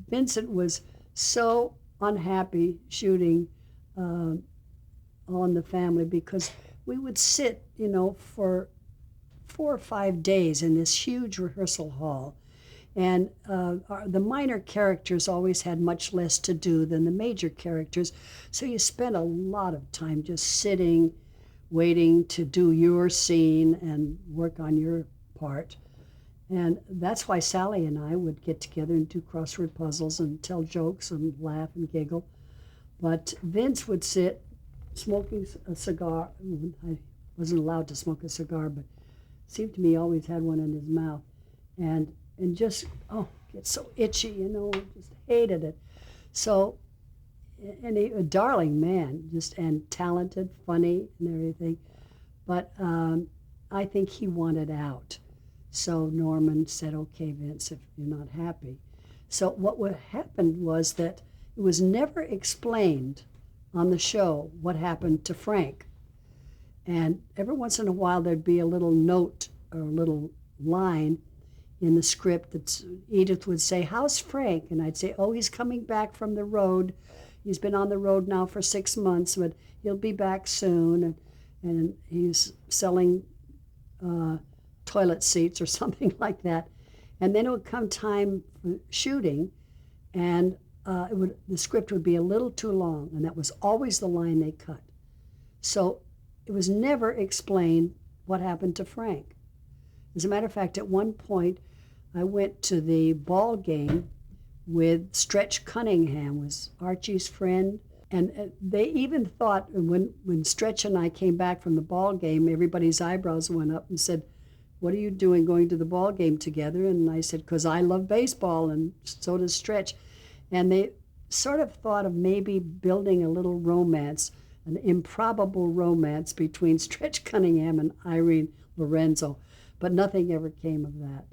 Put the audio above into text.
Vincent was so unhappy shooting on the family because we would sit, for 4 or 5 days in this huge rehearsal hall. And the minor characters always had much less to do than the major characters. So you spent a lot of time just sitting, waiting to do your scene and work on your part. And that's why Sally and I would get together and do crossword puzzles and tell jokes and laugh and giggle. But Vince would sit smoking a cigar. I wasn't allowed to smoke a cigar, but it seemed to me he always had one in his mouth. And just, get so itchy, just hated it. So, and a darling man, just, and talented, funny, and everything. But I think he wanted out. So Norman said, okay, Vince, if you're not happy. So what happened was that it was never explained on the show what happened to Frank. And every once in a while there'd be a little note or a little line in the script that Edith would say, how's Frank? And I'd say, oh, he's coming back from the road. He's been on the road now for 6 months, but he'll be back soon. And he's selling toilet seats or something like that. And then it would come time for shooting, and the script would be a little too long, and that was always the line they cut. So it was never explained what happened to Frank. As a matter of fact, at one point, I went to the ball game with Stretch Cunningham, was Archie's friend, and they even thought when Stretch and I came back from the ball game, everybody's eyebrows went up and said, what are you doing going to the ball game together? And I said, because I love baseball, and so does Stretch. And they sort of thought of maybe building a little romance, an improbable romance between Stretch Cunningham and Irene Lorenzo, but nothing ever came of that.